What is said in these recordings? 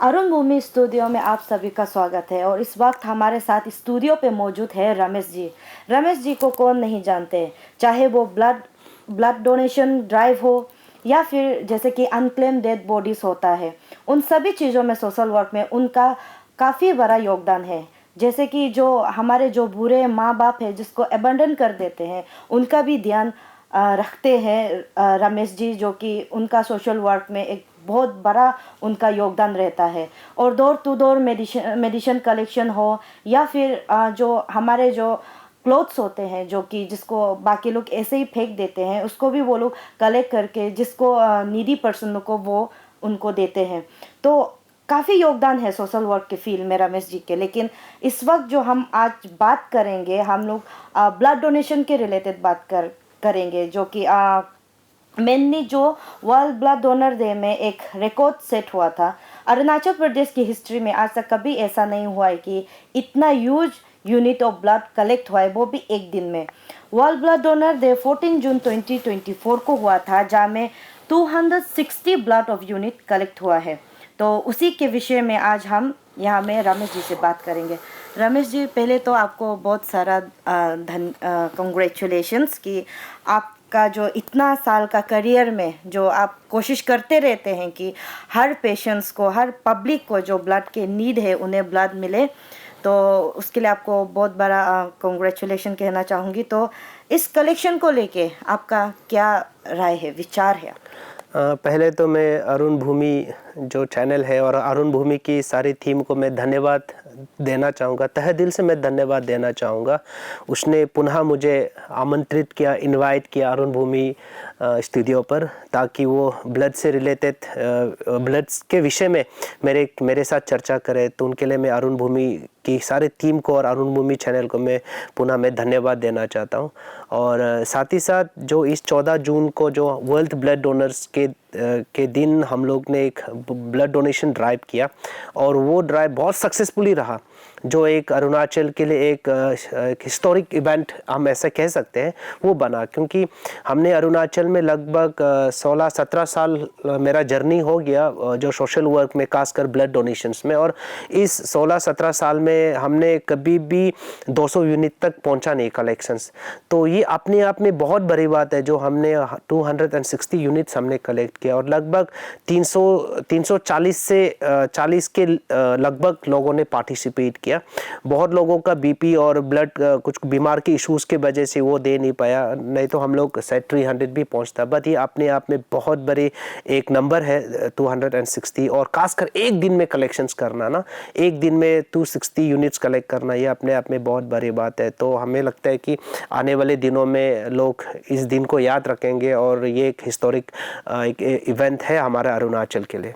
अरुण भूमि studio में आप सभी का स्वागत है और इस वक्त हमारे साथ स्टूडियो पे मौजूद है रमेश जी। रमेश जी को कौन नहीं जानते, चाहे वो ब्लड ब्लड डोनेशन ड्राइव हो या फिर जैसे कि अनक्लेम डेड बॉडीज होता है, उन सभी चीज़ों में सोशल वर्क में उनका काफ़ी बड़ा योगदान है। जैसे कि जो हमारे जो बुरे माँ बाप है जिसको अबंडन कर देते हैं, उनका भी ध्यान रखते हैं रमेश जी, जो कि उनका सोशल वर्क में एक बहुत बड़ा उनका योगदान रहता है। और door to door medicine medicine collection हो या फिर जो हमारे जो क्लोथ्स होते हैं जो कि जिसको बाकी लोग ऐसे ही फेंक देते हैं, उसको भी वो लोग कलेक्ट करके जिसको नीडी पर्सन को वो उनको देते हैं। तो काफ़ी योगदान है सोशल वर्क के फील्ड में रमेश जी के। लेकिन इस वक्त जो हम आज बात करेंगे, हम लोग ब्लड डोनेशन के रिलेटेड बात करेंगे, जो कि मेनली जो वर्ल्ड ब्लड डोनर डे में एक रिकॉर्ड सेट हुआ था। अरुणाचल प्रदेश की हिस्ट्री में आज तक कभी ऐसा नहीं हुआ है कि इतना huge unit of blood collect हुआ है, वो भी एक दिन में। वर्ल्ड ब्लड डोनर डे 14 जून 2024 को हुआ था, जहाँ में 260 ब्लड ऑफ यूनिट कलेक्ट हुआ है। तो उसी के विषय में आज हम यहाँ में रमेश जी से बात करेंगे। रमेश जी, पहले तो आपको बहुत सारा कंग्रेचुलेशंस कि आपका जो इतना साल का करियर में जो आप कोशिश करते रहते हैं कि हर पेशेंट्स को, हर पब्लिक को जो ब्लड के नीड है उन्हें ब्लड मिले, तो उसके लिए आपको बहुत बड़ा कंग्रेचुलेशन कहना चाहूँगी। तो इस कलेक्शन को लेके आपका क्या राय है, विचार है? पहले तो मैं अरुण भूमि जो चैनल है और अरुण भूमि की सारी टीम को मैं धन्यवाद देना चाहूँगा, तहे दिल से मैं धन्यवाद देना चाहूँगा। उसने पुनः मुझे आमंत्रित किया, इनवाइट किया अरुण भूमि स्टूडियो पर, ताकि वो ब्लड से रिलेटेड ब्लड के विषय में मेरे साथ चर्चा करे। तो उनके लिए मैं अरुण भूमि की सारी टीम को और अरुण भूमि चैनल को मैं पुनः धन्यवाद देना चाहता हूँ। और साथ ही साथ जो इस 14 जून को जो वर्ल्ड ब्लड डोनर्स के दिन हम लोग ने एक ब्लड डोनेशन ड्राइव किया, और वो ड्राइव बहुत सक्सेसफुली रहा, जो एक अरुणाचल के लिए एक हिस्टोरिक इवेंट हम ऐसा कह सकते हैं वो बना। क्योंकि हमने अरुणाचल में लगभग 16-17 साल मेरा जर्नी हो गया जो सोशल वर्क में, खासकर ब्लड डोनेशंस में, और इस 16-17 साल में हमने कभी भी 200 यूनिट तक पहुंचा नहीं कलेक्शंस। तो ये अपने आप में बहुत बड़ी बात है, जो हमने 260 यूनिट्स हमने कलेक्ट किया, और लगभग 340 से 40 के लगभग लोगों ने पार्टिसिपेट किया। बहुत लोगों का बीपी और ब्लड कुछ बीमार के इश्यूज के वजह से वो दे नहीं पाया, नहीं तो हम लोग 300 भी पहुंचता। बट ये अपने आप में बहुत बड़ी एक नंबर है 260, और खासकर एक दिन में कलेक्शंस करना ना, एक दिन में 260 यूनिट्स कलेक्ट करना, ये अपने आप में बहुत बड़ी बात है। तो हमें लगता है कि आने वाले दिनों में लोग इस दिन को याद रखेंगे, और ये एक हिस्टोरिक एक इवेंट है हमारा अरुणाचल के लिए।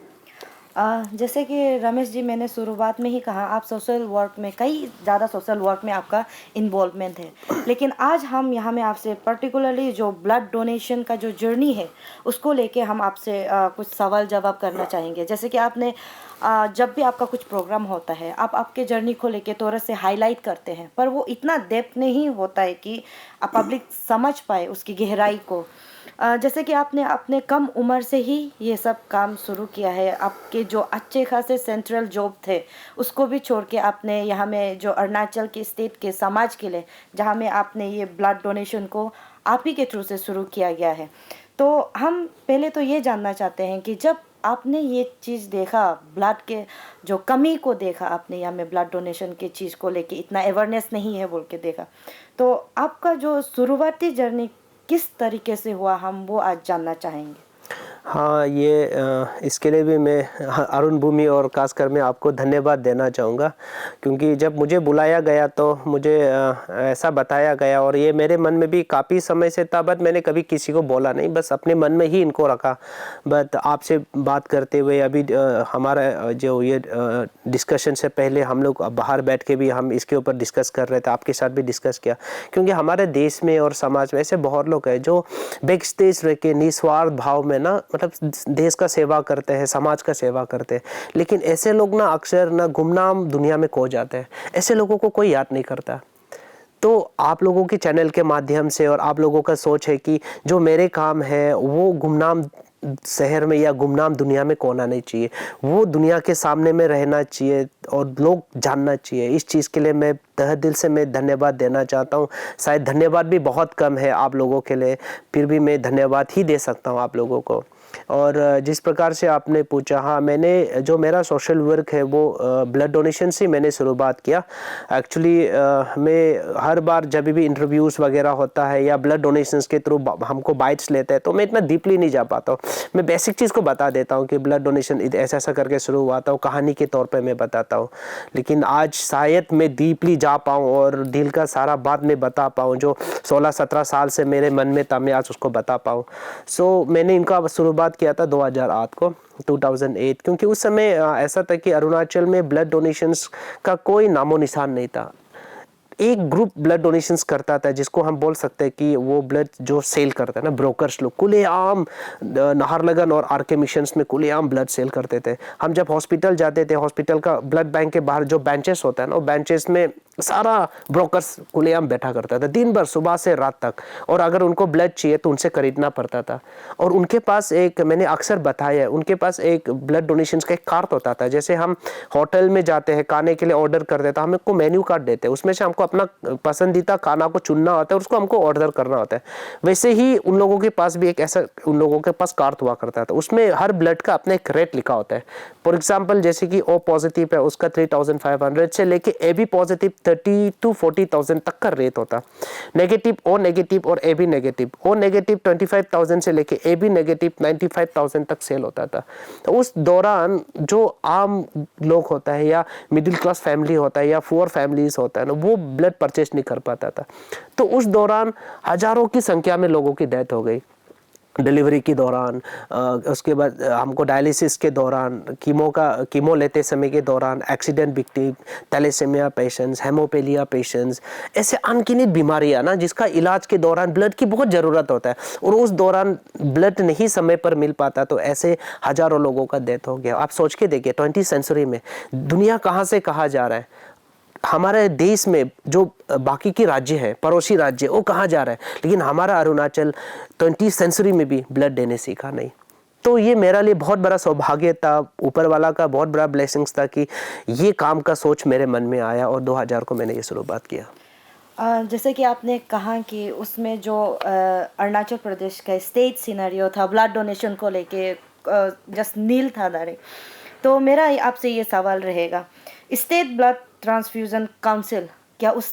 जैसे कि रमेश जी, मैंने शुरुआत में ही कहा, आप सोशल वर्क में, कई ज़्यादा सोशल वर्क में आपका इन्वॉल्वमेंट है। लेकिन आज हम यहाँ में आपसे पर्टिकुलरली जो ब्लड डोनेशन का जो जर्नी है उसको लेके हम आपसे कुछ सवाल जवाब करना चाहेंगे। जैसे कि आपने जब भी आपका कुछ प्रोग्राम होता है, आप आपके जर्नी को लेके थोड़ा से हाईलाइट करते हैं, पर वो इतना डेप्थ नहीं होता है कि पब्लिक समझ पाए उसकी गहराई को। जैसे कि आपने अपने कम उम्र से ही ये सब काम शुरू किया है, आपके जो अच्छे खासे सेंट्रल जॉब थे उसको भी छोड़ के आपने यहाँ में जो अरुणाचल के स्टेट के समाज के लिए, जहाँ में आपने ये ब्लड डोनेशन को आप ही के थ्रू से शुरू किया गया है। तो हम पहले तो ये जानना चाहते हैं कि जब आपने ये चीज़ देखा, ब्लड के जो कमी को देखा, आपने यहाँ में ब्लड डोनेशन की चीज़ को लेके इतना अवेयरनेस नहीं है बोल के देखा, तो आपका जो शुरुआती जर्नी किस तरीके से हुआ, हम वो आज जानना चाहेंगे। हाँ, ये इसके लिए भी मैं अरुण भूमि और खासकर मैं आपको धन्यवाद देना चाहूँगा, क्योंकि जब मुझे बुलाया गया तो मुझे ऐसा बताया गया, और ये मेरे मन में भी काफ़ी समय से था, बट मैंने कभी किसी को बोला नहीं, बस अपने मन में ही इनको रखा। बट आपसे बात करते हुए अभी हमारा जो ये डिस्कशन से पहले हम लोग बाहर बैठ के भी हम इसके ऊपर डिस्कस कर रहे थे, आपके साथ भी डिस्कस किया। क्योंकि हमारे देश में और समाज में ऐसे बहुत लोग हैं जो बैक स्टेज रह के निस्वार्थ भाव में ना, मतलब देश का सेवा करते हैं, समाज का सेवा करते हैं, लेकिन ऐसे लोग ना अक्सर ना गुमनाम दुनिया में खो जाते हैं। ऐसे लोगों को कोई याद नहीं करता। तो आप लोगों के चैनल के माध्यम से, और आप लोगों का सोच है कि जो मेरे काम है वो गुमनाम शहर में या गुमनाम दुनिया में कौन आना चाहिए, वो दुनिया के सामने में रहना चाहिए और लोग जानना चाहिए। इस चीज़ के लिए मैं तहे दिल से मैं धन्यवाद देना चाहता हूँ। शायद धन्यवाद भी बहुत कम है आप लोगों के लिए, फिर भी मैं धन्यवाद ही दे सकता हूँ आप लोगों को। और जिस प्रकार से आपने पूछा, हाँ, मैंने जो मेरा सोशल वर्क है वो ब्लड डोनेशन से मैंने शुरुआत किया। एक्चुअली मैं हर बार जब भी इंटरव्यूज़ वगैरह होता है या ब्लड डोनेशंस के थ्रू हमको बाइट्स लेते हैं तो मैं इतना डीपली नहीं जा पाता हूँ। मैं बेसिक चीज़ को बता देता हूँ कि ब्लड डोनेशन ऐसा ऐसा करके शुरू हुआ था, कहानी के तौर पर मैं बताता हूँ। लेकिन आज शायद मैं डीपली जा पाऊँ और दिल का सारा बात मैं बता पाऊँ जो 16-17 साल से मेरे मन में था, मैं आज उसको बता पाऊँ। सो मैंने इनका शुरुआत किया था 2008 को 2008, क्योंकि उस समय ऐसा था कि अरुणाचल में ब्लड डोनेशंस का कोई नामो निशान नहीं था। एक ग्रुप ब्लड डोनेशंस करता था जिसको हम बोल सकते हैं कि वो ब्लड जो सेल करता है ना, ब्रोकर्स लोग खुलेआम नाहरलगन और आरके मिशंस में खुलेआम ब्लड सेल करते थे। हम जब हॉस्पिटल जाते थे, हॉस्पिटल का ब्लड बैंक के बाहर जो बेंचेस होता है ना, वो बेंचेस में सारा ब्रोकर्स खुलेआम बैठा करता था दिन भर सुबह से रात तक, और अगर उनको ब्लड चाहिए तो उनसे खरीदना पड़ता था। और उनके पास एक, मैंने अक्सर बताया, उनके पास एक ब्लड डोनेशंस का एक कार्ड होता था। जैसे हम होटल में जाते हैं खाने के लिए ऑर्डर कर देता, हमें को मेन्यू कार्ड देते हैं, उसमें से हमको अपना पसंदीदा खाना को चुनना होता है, उसको हमको ऑर्डर करना होता है। वैसे ही उन लोगों के पास भी एक ऐसा, उन लोगों के पास कार्ड हुआ करता था, उसमें हर ब्लड का अपना एक रेट लिखा होता है। फॉर एग्जाम्पल जैसे कि ओ पॉजिटिव है, उसका 3500 से लेके ए बी पॉजिटिव 30 to 40,000 तक का रेट होता। नेगेटिव, ओ नेगेटिव और A B negative, O negative 25,000 से लेके ए बी नेगेटिव 95,000 तक सेल होता था। तो उस दौरान जो आम लोग होता है या मिडिल क्लास फैमिली होता है या पुअर फैमिलीज होता है ना, वो ब्लड परचेज नहीं कर पाता था। तो उस दौरान हजारों की संख्या में लोगों की डेथ हो गई डिलीवरी के दौरान, उसके बाद हमको डायलिसिस के दौरान, कीमो लेते समय के दौरान, accident victim, thalassemia patients, haemophilia patients, ऐसे अनगिनत बीमारियां ना जिसका इलाज के दौरान ब्लड की बहुत ज़रूरत होता है, और उस दौरान ब्लड नहीं समय पर मिल पाता, तो ऐसे हजारों लोगों का डेथ हो गया। आप सोच के देखिए 20वीं सेंचुरी में दुनिया कहाँ से कहाँ जा रहा है। हमारे देश में जो बाकी के राज्य है, पड़ोसी राज्य, वो कहाँ जा रहा है, लेकिन हमारा अरुणाचल 20वीं सेंचुरी में भी ब्लड देने सीखा नहीं। तो ये मेरा लिए बहुत बड़ा सौभाग्य था, ऊपर वाला का बहुत बड़ा ब्लेसिंग्स था कि ये काम का सोच मेरे मन में आया और 2000 को मैंने ये शुरुआत किया। जैसे कि आपने कहा कि उसमें जो अरुणाचल प्रदेश का स्टेट सिनेरियो था ब्लड डोनेशन को लेके, जस्ट नील था डायरेक्ट। तो मेरा आपसे ये सवाल रहेगा, स्टेट ब्लड ट्रांसफ्यूज़न काउंसिल क्या उस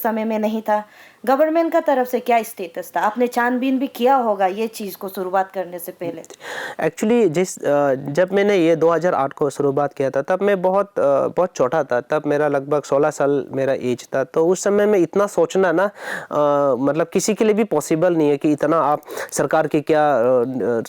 समय में नहीं था? गवर्नमेंट का तरफ से क्या स्टेटस था? आपने छानबीन भी किया होगा ये चीज़ को शुरुआत करने से पहले। एक्चुअली जब मैंने ये 2008 को शुरुआत किया था, तब मैं बहुत छोटा था। तब मेरा लगभग 16 साल मेरा एज था। तो उस समय में इतना सोचना ना मतलब किसी के लिए भी पॉसिबल नहीं है कि इतना आप सरकार की क्या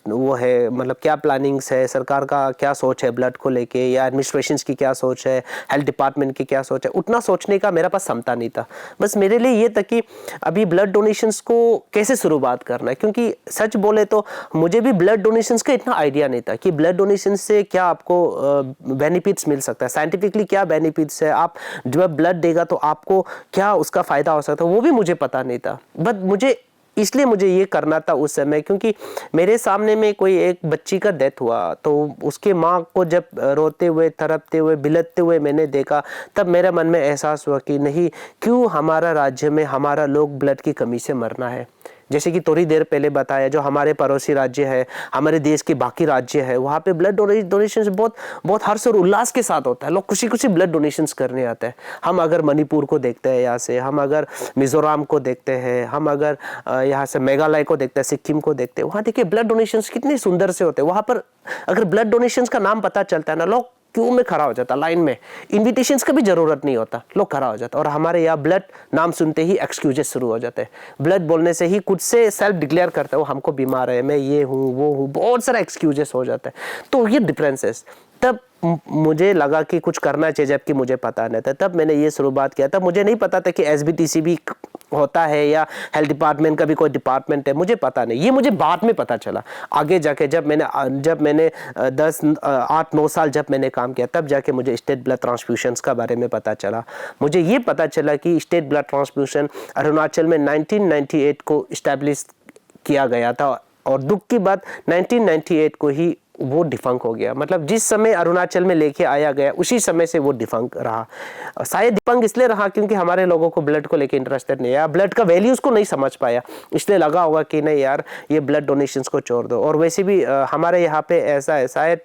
वो है, मतलब क्या प्लानिंग्स है, सरकार का क्या सोच है ब्लड को लेके, या एडमिनिस्ट्रेशन की क्या सोच है, हेल्थ डिपार्टमेंट की क्या सोच है, उतना सोचने का मेरे पास क्षमता नहीं था। बस मेरे लिए ये था कि अभी ब्लड डोनेशंस को कैसे शुरुआत करना है, क्योंकि सच बोले तो मुझे भी ब्लड डोनेशंस का इतना आइडिया नहीं था कि ब्लड डोनेशन से क्या आपको बेनिफिट्स मिल सकता है, साइंटिफिकली क्या बेनिफिट्स है, आप जब ब्लड देगा तो आपको क्या उसका फायदा हो सकता है, वो भी मुझे पता नहीं था। बट इसलिए मुझे ये करना था उस समय, क्योंकि मेरे सामने में कोई एक बच्ची का डेथ हुआ, तो उसके माँ को जब रोते हुए, तड़पते हुए, बिलखते हुए मैंने देखा, तब मेरे मन में एहसास हुआ कि नहीं, क्यों हमारा राज्य में हमारा लोग ब्लड की कमी से मरना है। जैसे कि थोड़ी देर पहले बताया, जो हमारे पड़ोसी राज्य है, हमारे देश के बाकी राज्य है, वहाँ पे ब्लड डोनेशन बहुत हर्ष और उल्लास के साथ होता है। लोग खुशी खुशी ब्लड डोनेशंस करने आते हैं। हम अगर मणिपुर को देखते हैं, यहाँ से हम अगर मिजोरम को देखते हैं, हम अगर यहाँ से मेघालय को देखते हैं, सिक्किम को देखते हैं, वहाँ देखिए ब्लड डोनेशंस कितने सुंदर से होते हैं। वहाँ पर अगर ब्लड डोनेशंस का नाम पता चलता है ना, लोग क्यों में खड़ा हो जाता, लाइन में, इनविटेशंस का भी जरूरत नहीं होता, लोग खड़ा हो जाता। और हमारे यहाँ ब्लड नाम सुनते ही एक्सक्यूजेस शुरू हो जाते हैं। ब्लड बोलने से ही खुद से सेल्फ डिक्लेयर करते हो, हमको बीमार है, मैं ये हूँ वो हूँ, बहुत सारा एक्सक्यूजेस हो जाता है। तो ये डिफरेंसेस, तब मुझे लगा कि कुछ करना चाहिए, जबकि मुझे पता नहीं था। तब मैंने ये शुरुआत किया। तब मुझे नहीं पता था कि SBTC भी होता है या हेल्थ डिपार्टमेंट का भी कोई डिपार्टमेंट है, मुझे पता नहीं। ये मुझे बाद में पता चला, आगे जाके जब मैंने 8-9 साल जब मैंने काम किया, तब जाके मुझे स्टेट ब्लड ट्रांसफ्यूशंस का बारे में पता चला। मुझे ये पता चला कि स्टेट ब्लड ट्रांसफ्यूशन अरुणाचल में 1998 को इस्टेब्लिश किया गया था और दुख की बात 1998 को ही वो डिफंक हो गया। मतलब जिस समय अरुणाचल में लेके आया गया उसी समय से वो डिफंक रहा। शायद डिफंक इसलिए रहा क्योंकि हमारे लोगों को ब्लड को लेके इंटरेस्टेड नहीं है, ब्लड का वैल्यूज को नहीं समझ पाया, इसलिए लगा होगा कि नहीं यार ये ब्लड डोनेशंस को छोड़ दो। और वैसे भी हमारे यहाँ पे ऐसा है, शायद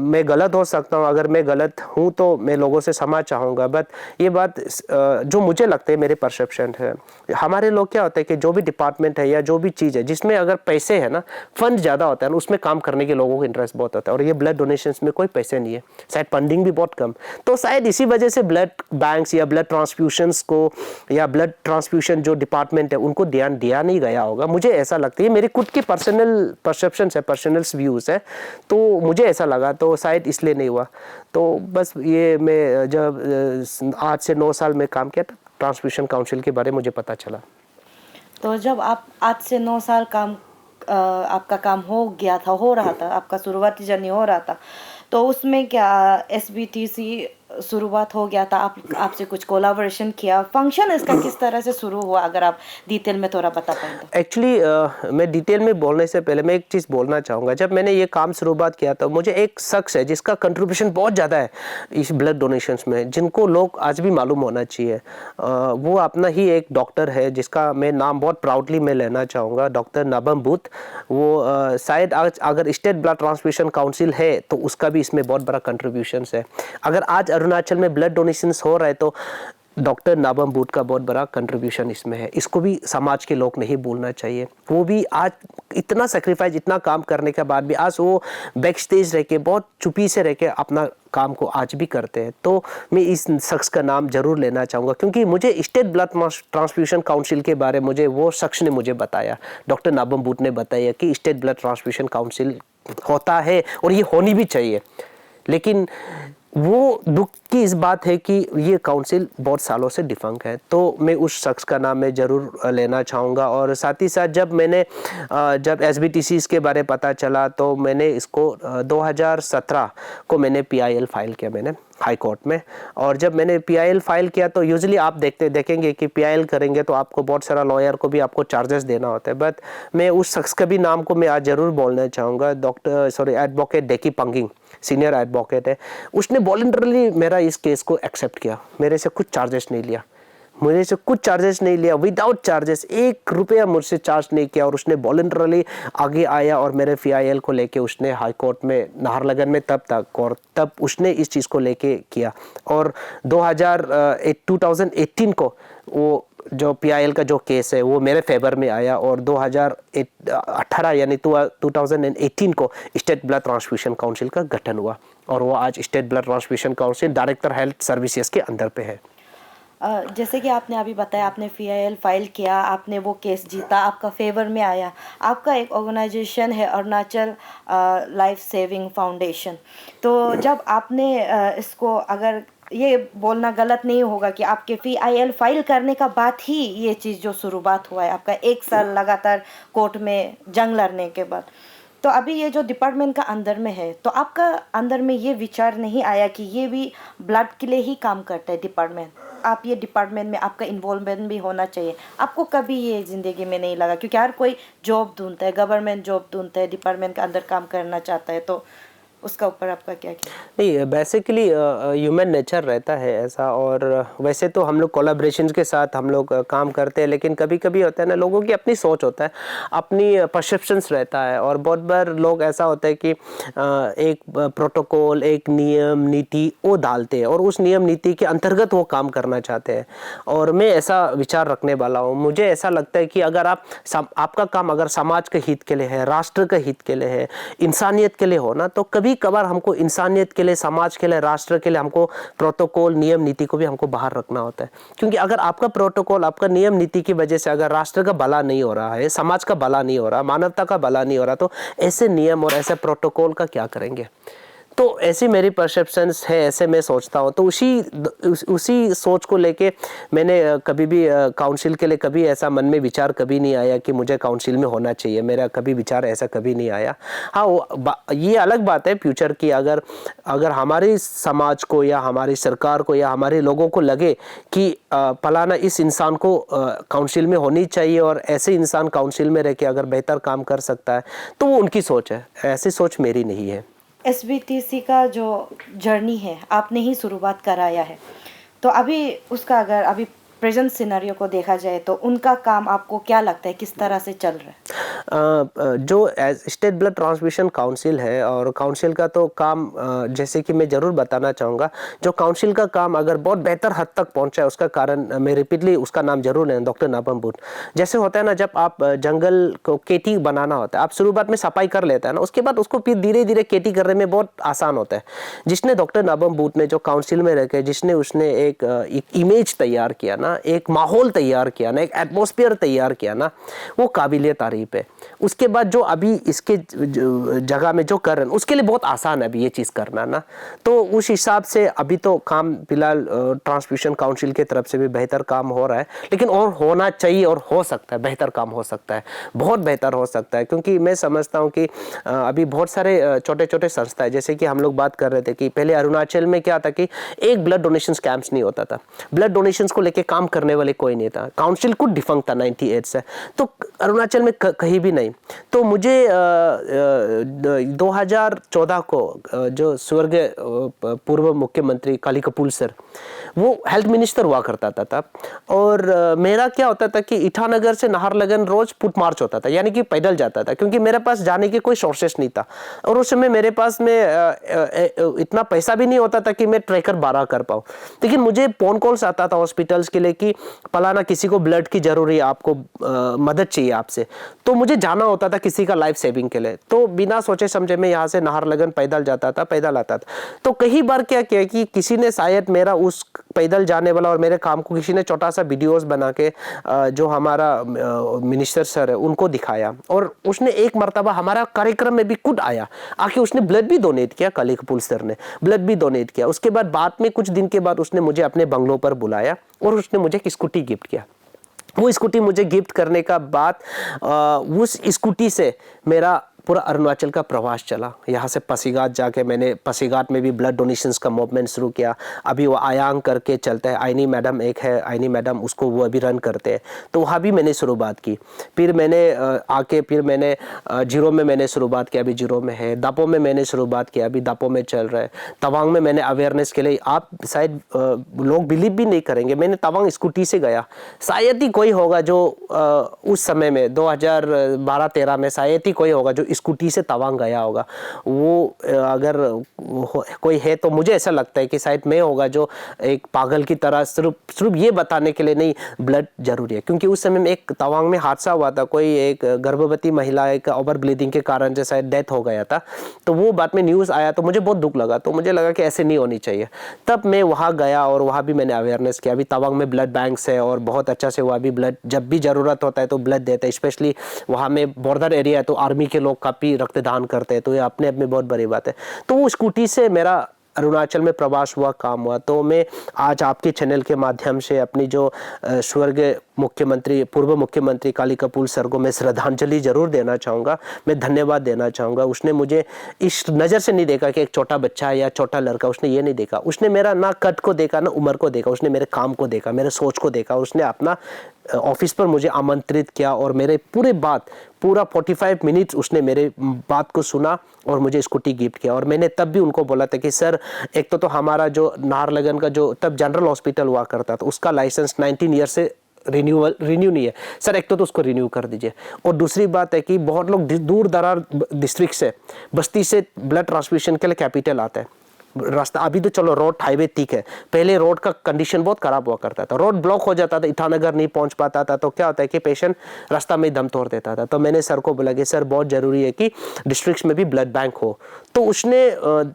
मैं गलत हो सकता हूँ, अगर मैं गलत हूँ तो मैं लोगों से क्षमा चाहूँगा, बट ये बात जो मुझे लगता है मेरे परसेप्शन है, हमारे लोग क्या होता है कि जो भी डिपार्टमेंट है या जो भी चीज़ है जिसमें अगर पैसे है ना, फंड ज़्यादा होता है ना, उसमें काम करने के लोगों को इंटरेस्ट बहुत होता है। और ये ब्लड डोनेशंस में कोई पैसे नहीं है, शायद फंडिंग भी बहुत कम, तो शायद इसी वजह से ब्लड बैंक्स या ब्लड ट्रांसफ्यूशंस को या ब्लड ट्रांसफ्यूशन जो डिपार्टमेंट है उनको ध्यान दिया नहीं गया होगा। मुझे ऐसा लगता है, मेरी खुद की पर्सनल परसेप्शन है, पर्सनल व्यूज़ है, तो मुझे ऐसा लगा, तो शायद इसलिए नहीं हुआ। तो बस ये मैं जब आज से 9 साल में काम किया था ट्रांसफ्यूशन काउंसिल के बारे में मुझे पता चला। तो जब आप आज से 9 साल आपका काम हो रहा था, आपका शुरुआती जर्नी हो रहा था, तो उसमें क्या एसबीटीसी शुरुआत हो गया था, आपसे कुछ कोलाबोरेशन किया, फंक्शन इसका किस तरह से शुरू हुआ, अगर आप डिटेल में थोड़ा बता पाएं तो। एक्चुअली मैं डिटेल में बोलने से पहले मैं एक चीज़ बोलना चाहूँगा। जब मैंने ये काम शुरुआत किया तो मुझे एक शख्स है जिसका कंट्रीब्यूशन बहुत ज़्यादा है इस ब्लड डोनेशंस में, जिनको लोग आज भी मालूम होना चाहिए। वो अपना ही एक डॉक्टर है जिसका मैं नाम बहुत प्राउडली मैं लेना चाहूँगा, डॉक्टर नाबम बूथ। वो शायद आज अगर स्टेट ब्लड ट्रांसफ्यूशन काउंसिल है तो उसका भी इसमें बहुत बड़ा कंट्रीब्यूशन है। अगर आज अरुणाचल में ब्लड डोनेशंस हो रहा है तो डॉक्टर नाबम बूथ का बहुत बड़ा कंट्रीब्यूशन इसमें है। इसको भी समाज के लोग नहीं भूलना चाहिए। वो भी आज इतना सेक्रीफाइस, इतना काम करने के बाद भी आज वो बैक स्टेज रह के बहुत चुपी से रह के अपना काम को आज भी करते हैं। तो मैं इस शख्स का नाम जरूर लेना चाहूँगा क्योंकि मुझे स्टेट ब्लड ट्रांसफ्यूशन काउंसिल के बारे में मुझे वो शख्स ने मुझे बताया, डॉक्टर नाबम बूथ ने बताया कि स्टेट ब्लड ट्रांसफ्यूशन काउंसिल होता है और ये होनी भी चाहिए। लेकिन वो दुख की इस बात है कि ये काउंसिल बहुत सालों से डिफंक है। तो मैं उस शख्स का नाम मैं ज़रूर लेना चाहूँगा। और साथ ही साथ जब एसबीटीसी के बारे में पता चला तो मैंने इसको 2017 को मैंने PIL फाइल किया मैंने हाई कोर्ट में। और जब मैंने PIL फाइल किया तो यूजुअली आप देखेंगे कि PIL करेंगे तो आपको बहुत सारा लॉयर को भी आपको चार्जेस देना होता है। बट मैं उस शख्स का भी नाम को मैं आज ज़रूर बोलना चाहूँगा, एडवोकेट डेकी पंगिंग, सीनियर एडवोकेट है। उसने वॉलंटरली मेरा इस केस को एक्सेप्ट किया, मेरे से कुछ चार्जेस नहीं लिया, विदाउट चार्जेस, 1 रुपया मुझसे चार्ज नहीं किया। और उसने वॉलंटरली आगे आया और मेरे PIL को लेके उसने हाई कोर्ट में नाहरलगन में तब उसने इस चीज़ को लेके किया। और 2018 को वो जो PIL का जो केस है वो मेरे फेवर में आया और 2018 यानी 2018 को स्टेट ब्लड ट्रांसफ्यूशन काउंसिल का गठन हुआ और वो आज state blood transfusion council director health services के अंदर पे है। जैसे कि आपने अभी बताया, आपने PIL फाइल किया, आपने वो केस जीता, आपका फेवर में आया। आपका एक ऑर्गेनाइजेशन है अरुणाचल लाइफ सेविंग फाउंडेशन। तो जब आपने इसको, अगर ये बोलना गलत नहीं होगा कि आपके PIL फाइल करने का बाद ही ये चीज़ जो शुरुआत हुआ है, आपका 1 साल लगातार कोर्ट में जंग लड़ने के बाद, तो अभी ये जो डिपार्टमेंट का अंदर में है, तो आपका अंदर में ये विचार नहीं आया कि ये भी ब्लड के लिए ही काम करता है डिपार्टमेंट, आप ये डिपार्टमेंट में आपका इन्वॉल्वमेंट भी होना चाहिए? आपको कभी ये ज़िंदगी में नहीं लगा? क्योंकि हर कोई जॉब ढूंढता है, गवर्नमेंट जॉब ढूंढता है, डिपार्टमेंट के अंदर काम करना चाहता है, तो उसका ऊपर आपका क्या नहीं, बेसिकली ह्यूमन नेचर रहता है ऐसा। और वैसे तो हम लोग कोलैबोरेशन के साथ हम लोग काम करते हैं, लेकिन कभी कभी होता है ना, लोगों की अपनी सोच होता है, अपनी परसेप्शंस रहता है। और बहुत बार लोग ऐसा होता है कि एक प्रोटोकॉल, एक नियम नीति वो डालते हैं और उस नियम नीति के अंतर्गत वो काम करना चाहते हैं। और मैं ऐसा विचार रखने वाला हूँ। मुझे ऐसा लगता है कि अगर आपका काम अगर समाज के हित के लिए है, राष्ट्र के हित के लिए है, इंसानियत के लिए हो ना, तो कभी कभार हमको इंसानियत के लिए, समाज के लिए, राष्ट्र के लिए हमको प्रोटोकॉल, नियम नीति को भी हमको बाहर रखना होता है। क्योंकि अगर आपका प्रोटोकॉल, आपका नियम नीति की वजह से अगर राष्ट्र का भला नहीं हो रहा है, समाज का भला नहीं हो रहा, मानवता का भला नहीं हो रहा, तो ऐसे नियम और ऐसे प्रोटोकॉल का क्या करेंगे? तो ऐसी मेरी परसेप्शंस है, ऐसे मैं सोचता हूँ। तो उसी सोच को लेके मैंने कभी भी काउंसिल के लिए कभी ऐसा मन में विचार कभी नहीं आया कि मुझे काउंसिल में होना चाहिए। मेरा कभी विचार ऐसा कभी नहीं आया। हाँ, ये अलग बात है फ्यूचर की, अगर हमारे समाज को या हमारी सरकार को या हमारे लोगों को लगे कि फलाना इस इंसान को काउंसिल में होनी चाहिए और ऐसे इंसान काउंसिल में रह के अगर बेहतर काम कर सकता है, तो वो उनकी सोच है, ऐसी सोच मेरी नहीं है। एसबीटीसी का जो जर्नी है आपने ही शुरुआत कराया है, तो अभी उसका अगर अभी प्रेजेंट सिनेरियो को देखा जाए तो उनका काम आपको क्या लगता है किस तरह से चल रहा है? जो स्टेट ब्लड ट्रांसफ्यूजन काउंसिल है, और काउंसिल का तो काम जैसे कि मैं ज़रूर बताना चाहूँगा, जो काउंसिल का काम अगर बहुत बेहतर हद तक पहुँचा है उसका कारण मैं रिपीटली उसका नाम जरूर लें, डॉक्टर नाबम बूट। जैसे होता है ना, जब आप जंगल को केटी बनाना होता है, आप शुरुआत में सफाई कर लेता है ना, उसके बाद उसको फिर धीरे धीरे केटी करने में बहुत आसान होता है। जिसने डॉक्टर नाबम बूट ने जो काउंसिल में रह के उसने एक इमेज तैयार किया ना, एक माहौल तैयार किया ना, एक एटमॉस्फेयर तैयार किया ना, वो काबिलिय तारीफ है। उसके बाद जो अभी इसके जगह में जो कर रहे हैं उसके लिए बहुत आसान है अभी ये चीज़ करना ना। तो उस हिसाब से अभी तो काम फिलहाल ट्रांसफ्यूजन काउंसिल की तरफ से भी बेहतर काम हो रहा है, लेकिन और होना चाहिए और हो सकता है, बेहतर काम हो सकता है, बहुत बेहतर हो सकता है। क्योंकि मैं समझता हूँ कि अभी बहुत सारे छोटे छोटे संस्थाएं, जैसे कि हम लोग बात कर रहे थे कि पहले अरुणाचल में क्या था कि एक ब्लड डोनेशन कैंप्स नहीं होता था, ब्लड डोनेशन को लेके काम करने वाले कोई नहीं था, काउंसिल कुछ डिफंक्ट था 98 से, तो अरुणाचल में कहीं भी नहीं। तो मुझे 2014 को जो स्वर्गीय पूर्व मुख्यमंत्री काली कपूर सर, वो हेल्थ मिनिस्टर हुआ करता था तब, और मेरा क्या होता था कि ईटानगर से नाहरलगुन रोज फुट मार्च होता था, यानी कि पैदल जाता था, क्योंकि मेरे पास जाने के कोई सोर्सेस नहीं था, और उस समय मेरे पास में इतना पैसा भी नहीं होता था कि मैं ट्रैकर 12 कर पाऊँ। लेकिन मुझे फोन कॉल्स आता था हॉस्पिटल्स के लिए कि फलाना किसी को ब्लड की जरूरी है, आपको मदद चाहिए आपसे, तो मुझे जाना होता था किसी का लाइफ सेविंग के लिए। तो बिना सोचे समझे मैं यहाँ से नाहरलगुन पैदल जाता था, पैदल आता था। तो कई बार क्या किया कि किसी ने शायद मेरा उस पैदल जाने वाला और मेरे काम को किसी ने छोटा सा वीडियोस बना के जो हमारा मिनिस्टर सर है उनको दिखाया, और उसने एक मरतबा हमारा कार्यक्रम में भी खुद आया, आके उसने ब्लड भी डोनेट किया, काली कपूर सर ने ब्लड भी डोनेट किया। उसके बाद में कुछ दिन के बाद उसने मुझे अपने बंगलों पर बुलाया और उसने मुझे एक स्कूटी गिफ्ट किया। वो स्कूटी मुझे गिफ्ट करने का बाद उस स्कूटी से मेरा पूरा अरुणाचल का प्रवास चला। यहाँ से पासीघाट जाके मैंने पासीघाट में भी ब्लड डोनेशंस का मूवमेंट शुरू किया। अभी वो आयांग करके चलता है, आइनी मैडम एक है, आइनी मैडम, उसको वो अभी रन करते हैं, तो वहाँ भी मैंने शुरुआत की। फिर मैंने फिर मैंने जीरो में मैंने शुरुआत किया, अभी जीरो में है। दापो में मैंने शुरुआत किया, अभी दापो में चल रहा है। तवांग में मैंने अवेयरनेस के लिए, आप शायद लोग बिलीव भी नहीं करेंगे, मैंने तवांग स्कूटी से गया। शायद ही कोई होगा जो उस समय में 2012-13 में शायद ही कोई होगा जो स्कूटी से तवांग गया होगा। वो अगर कोई है तो मुझे ऐसा लगता है कि शायद मैं होगा जो एक पागल की तरह सिर्फ ये बताने के लिए नहीं ब्लड जरूरी है। क्योंकि उस समय में एक तवांग में हादसा हुआ था, कोई एक गर्भवती महिला एक ओवर ब्लीडिंग के कारण से शायद डेथ हो गया था। तो वो बात में न्यूज़ आया तो मुझे बहुत दुख लगा, तो मुझे लगा कि ऐसे नहीं होनी चाहिए। तब मैं वहाँ गया और वहाँ भी मैंने अवेयरनेस किया। अभी तवांग में ब्लड बैंक्स है और बहुत अच्छा से वहाँ भी ब्लड जब भी ज़रूरत होता है तो ब्लड देते हैं। स्पेशली वहाँ में बॉर्डर एरिया है तो आर्मी के लोग काफ़ी रक्तदान करते हैं, तो ये अपने आप में बहुत बड़ी बात है। तो वो स्कूटी से मेरा अरुणाचल में प्रवास हुआ, काम हुआ। तो मैं आज आपके चैनल के माध्यम से अपनी जो स्वर्गीय मुख्यमंत्री, पूर्व मुख्यमंत्री काली कपूर सर को मैं श्रद्धांजलि जरूर देना चाहूँगा, मैं धन्यवाद देना चाहूँगा। उसने मुझे इस नज़र से नहीं देखा कि एक छोटा बच्चा है या छोटा लड़का, उसने ये नहीं देखा। उसने मेरा ना कद को देखा ना उम्र को देखा, उसने मेरे काम को देखा, मेरे सोच को देखा। उसने अपना ऑफिस पर मुझे आमंत्रित किया और मेरे पूरा 45 मिनट्स उसने मेरे बात को सुना और मुझे स्कूटी गिफ्ट किया। और मैंने तब भी उनको बोला था कि सर, एक तो हमारा जो नाहरलगुन का जो तब जनरल हॉस्पिटल हुआ करता था उसका लाइसेंस 19 ईयर से रिन्यू नहीं है सर, एक तो उसको रिन्यू कर दीजिए। और दूसरी बात है कि बहुत लोग दूर दराज डिस्ट्रिक्ट से, बस्ती से ब्लड ट्रांसफ्यूजन के लिए कैपिटल आता है। रास्ता अभी तो चलो रोड हाईवे ठीक है, पहले रोड का कंडीशन बहुत खराब हुआ करता था, रोड ब्लॉक हो जाता था, ईटानगर नहीं पहुंच पाता था, तो क्या होता है कि पेशेंट रास्ता में दम तोड़ देता था। तो मैंने सर को बोला कि सर बहुत जरूरी है कि डिस्ट्रिक्ट्स में भी ब्लड बैंक हो। तो उसने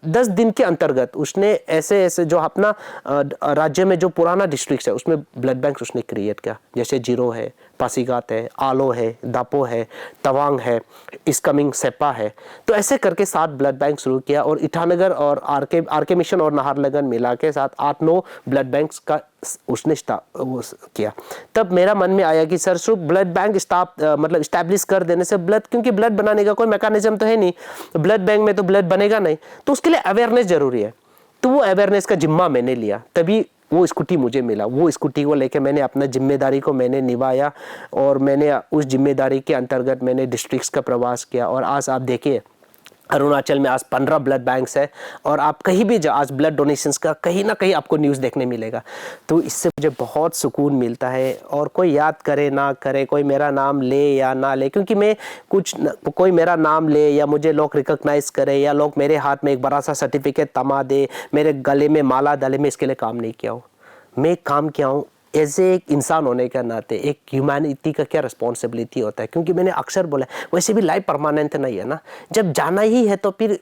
10 दिन के अंतर्गत उसने ऐसे जो अपना राज्य में जो पुराना डिस्ट्रिक्ट है उसमें ब्लड बैंक उसने क्रिएट किया, जैसे जीरो है, पासीघाट है, आलो है, दापो है, तवांग है, इसकमिंग सेप्पा है। तो ऐसे करके 7 ब्लड बैंक शुरू किया और ईटानगर और आर के मिशन और नाहरलगुन मिला के साथ 8-9 ब्लड बैंक्स का उसने किया। तब मेरा मन में आया कि सर सिर्फ ब्लड बैंक मतलब इस्टेब्लिश कर देने से ब्लड, क्योंकि ब्लड बनाने का कोई मैकेनिज्म तो है नहीं, ब्लड बैंक में तो ब्लड बनेगा नहीं, तो उसके लिए अवेयरनेस जरूरी है। तो वो अवेयरनेस का जिम्मा मैंने लिया, तभी वो स्कूटी मुझे मिला। वो स्कूटी को लेके मैंने अपना जिम्मेदारी को मैंने निभाया और मैंने उस जिम्मेदारी के अंतर्गत मैंने डिस्ट्रिक्ट्स का प्रवास किया। और आज आप देखिए अरुणाचल में आज 15 ब्लड बैंक्स है और आप कहीं भी जाओ आज ब्लड डोनेशंस का कहीं ना कहीं आपको न्यूज़ देखने मिलेगा। तो इससे मुझे बहुत सुकून मिलता है। और कोई याद करे ना करे, कोई मेरा नाम ले या ना ले, क्योंकि मैं कोई मेरा नाम ले या मुझे लोग रिकॉग्नाइज करे या लोग मेरे हाथ में एक बड़ा सा सर्टिफिकेट थमा दे, मेरे गले में माला डाले, मैं इसके लिए काम नहीं किया हूँ। मैं काम किया हूँ एज एक इंसान होने के नाते, एक ह्यूमैनिटी का क्या रिस्पॉन्सिबिलिटी होता है। क्योंकि मैंने अक्सर बोला वैसे भी लाइफ परमानेंट नहीं है ना, जब जाना ही है तो फिर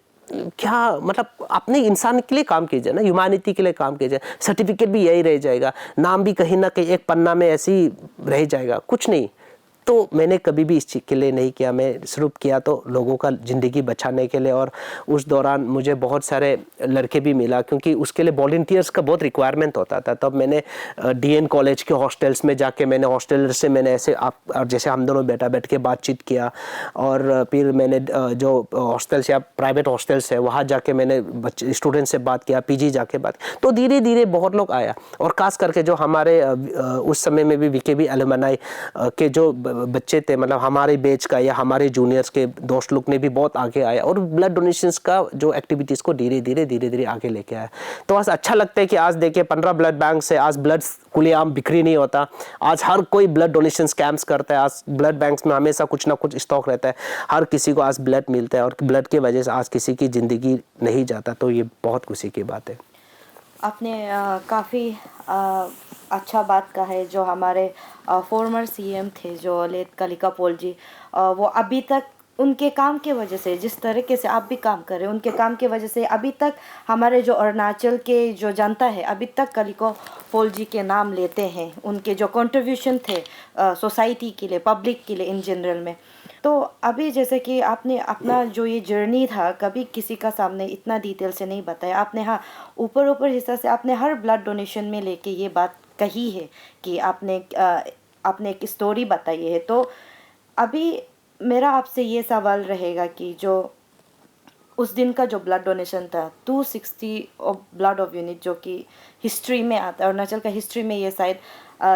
क्या मतलब अपने इंसान के लिए काम कीजिए ना, ह्यूमैनिटी के लिए काम कीजिए। सर्टिफिकेट भी यही रह जाएगा, नाम भी कहीं ना कहीं एक पन्ना में ऐसे ही रह जाएगा, कुछ नहीं। तो मैंने कभी भी इस चीज़ के लिए नहीं किया, मैं सिर्फ किया तो लोगों का ज़िंदगी बचाने के लिए। और उस दौरान मुझे बहुत सारे लड़के भी मिला, क्योंकि उसके लिए वॉलंटियर्स का बहुत रिक्वायरमेंट होता था। तब मैंने डीएन कॉलेज के हॉस्टल्स में जाके मैंने हॉस्टलर से मैंने ऐसे और जैसे हम दोनों बैठ के बातचीत किया। और फिर मैंने जो हॉस्टल्स या प्राइवेट हॉस्टल्स है वहाँ जाके मैंने स्टूडेंट से बात किया, पीजी जाके बात। तो धीरे धीरे बहुत लोग आया। और ख़ास करके जो हमारे उस समय में भी वीकेबी एलुमनाई के जो बच्चे थे, मतलब हमारे बैच का या हमारे जूनियर्स के दोस्त लोग ने भी बहुत आगे आया और ब्लड डोनेशंस का जो एक्टिविटीज़ को धीरे धीरे आगे लेके आया। तो आज अच्छा लगता है कि आज देखिए 15 ब्लड बैंक से आज ब्लड खुलेआम बिक्री नहीं होता। आज हर कोई ब्लड डोनेशन कैंप्स करता है। आज ब्लड बैंक्स में हमेशा कुछ ना कुछ स्टॉक रहता है, हर किसी को आज ब्लड मिलता है और ब्लड की वजह से आज किसी की ज़िंदगी नहीं जाता। तो ये बहुत खुशी की बात है। आपने काफ़ी अच्छा बात कहा है। जो हमारे फॉर्मर सीएम थे जो लेट कालिका पोल जी, वो अभी तक उनके काम के वजह से, जिस तरीके से आप भी काम कर रहे हैं, उनके काम के वजह से अभी तक हमारे जो अरुणाचल के जो जनता है अभी तक कालिका पोल जी के नाम लेते हैं। उनके जो कंट्रीब्यूशन थे सोसाइटी के लिए, पब्लिक के लिए इन जनरल में। तो अभी जैसे कि आपने अपना जो ये जर्नी था कभी किसी का सामने इतना डिटेल से नहीं बताया आपने। हाँ, ऊपर हिस्सा से आपने हर ब्लड डोनेशन में लेके ये बात कही है कि आपने एक स्टोरी बताई है। तो अभी मेरा आपसे ये सवाल रहेगा कि जो उस दिन का जो ब्लड डोनेशन था 260 ऑफ ब्लड ऑफ यूनिट, जो कि हिस्ट्री में आता है, अरुणाचल का हिस्ट्री में ये शायद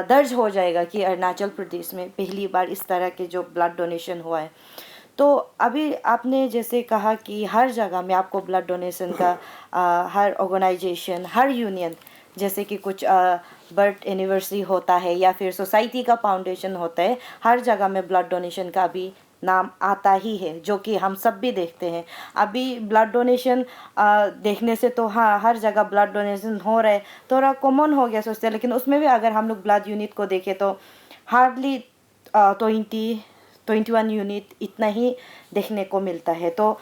दर्ज हो जाएगा कि अरुणाचल प्रदेश में पहली बार इस तरह के जो ब्लड डोनेशन हुआ है। तो अभी आपने जैसे कहा कि हर जगह में आपको ब्लड डोनेशन का हर ऑर्गेनाइजेशन, हर यूनियन, जैसे कि कुछ बर्थ एनिवर्सरी होता है या फिर सोसाइटी का फाउंडेशन होता है, हर जगह में ब्लड डोनेशन का भी नाम आता ही है, जो कि हम सब भी देखते हैं। अभी ब्लड डोनेशन देखने से तो हाँ हर जगह ब्लड डोनेशन हो रहा है, थोड़ा कॉमन हो गया सोचते हैं। लेकिन उसमें भी अगर हम लोग ब्लड यूनिट को देखें तो हार्डली 21 यूनिट इतना ही देखने को मिलता है। तो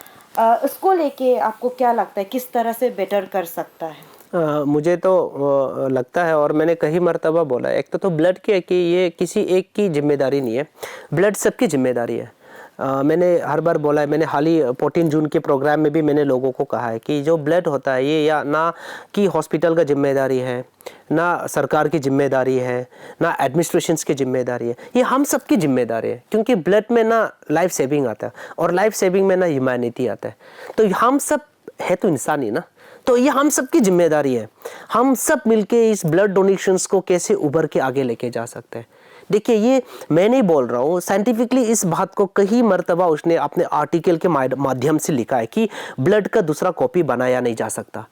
इसको लेके आपको क्या लगता है किस तरह से बेटर कर सकता है? मुझे तो लगता है और मैंने कई मर्तबा बोला है, एक तो ब्लड की है कि ये किसी एक की जिम्मेदारी नहीं है, ब्लड सबकी जिम्मेदारी है। मैंने हर बार बोला है, मैंने हाल ही 14 जून के प्रोग्राम में भी मैंने लोगों को कहा है कि जो ब्लड होता है ये या ना कि हॉस्पिटल का जिम्मेदारी है, ना सरकार की जिम्मेदारी है, ना एडमिनिस्ट्रेशंस की जिम्मेदारी है, ये हम सब की जिम्मेदारी है। क्योंकि ब्लड में ना लाइफ सेविंग आता है और लाइफ सेविंग में ना ह्यूमैनिटी आता है। तो हम सब है तो इंसान ही ना, तो ये हम सब की जिम्मेदारी है। हम सब मिलके इस ब्लड डोनेशंस को कैसे उभर के आगे लेके जा सकते हैं। देखिए ये मैं नहीं बोल रहा हूँ, साइंटिफिकली इस बात को कई मर्तबा उसने अपने आर्टिकल के माध्यम से लिखा है कि ब्लड का दूसरा कॉपी बनाया नहीं जा सकता।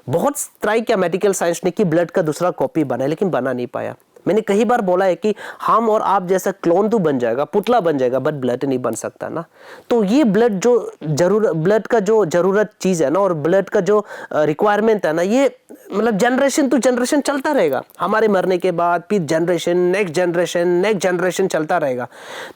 बहुत ट्राई किया मेडिकल साइंस ने कि ब्लड का दूसरा कॉपी बनाए, लेकिन बना नहीं पाया। मैंने कई बार बोला है कि हम और आप जैसा क्लोन तो बन जाएगा, पुतला बन जाएगा, बट ब्लड नहीं बन सकता ना। तो ये ब्लड ब्लड का जो जरूरत चीज़ है ना और ब्लड का जो रिक्वायरमेंट है ना, ये मतलब जनरेशन टू जनरेशन चलता रहेगा। हमारे मरने के बाद फिर नेक्स्ट जनरेशन चलता रहेगा।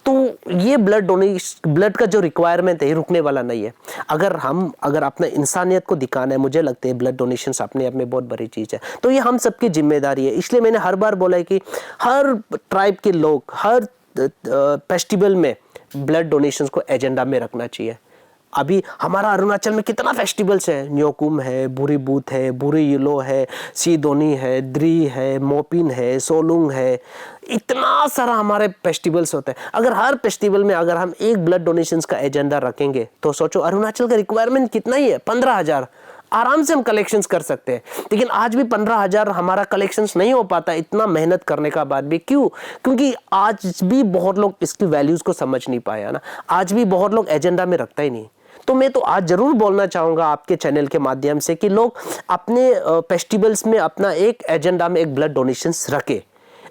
तो ये ब्लड का जो रिक्वायरमेंट है ये रुकने वाला नहीं है। अगर अपना इंसानियत को दिखाना है, मुझे लगता है ब्लड डोनेशन अपने आप में बहुत बड़ी चीज़ है। तो ये हम सबकी जिम्मेदारी है। इसलिए मैंने हर बार बोला है कि हर ट्राइब के लोग, हर फेस्टिवल में ब्लड डोनेशंस को एजेंडा में रखना चाहिए। अभी हमारा अरुणाचल में कितना फेस्टिवल्स है, न्योकुम है, बुरी बूथ है, बुरी युलो है, सीदोनी है, द्री है, मोपिन है, सोलुंग है, इतना सारा हमारे फेस्टिवल्स होते हैं। अगर हर फेस्टिवल में अगर हम एक ब्लड डोनेशंस का एजेंडा रखेंगे तो सोचो अरुणाचल का रिक्वायरमेंट कितना ही है, 15,000 आराम से हम कलेक्शंस कर सकते हैं। लेकिन आज भी 15,000 हमारा कलेक्शंस नहीं हो पाता इतना मेहनत करने का बाद भी। क्यों? क्योंकि आज भी बहुत लोग इसकी वैल्यूज को समझ नहीं पाया ना, आज भी बहुत लोग एजेंडा में रखता ही नहीं। तो मैं तो आज जरूर बोलना चाहूँगा आपके चैनल के माध्यम से कि लोग अपने फेस्टिवल्स में अपना एक एजेंडा में एक ब्लड डोनेशंस रखें।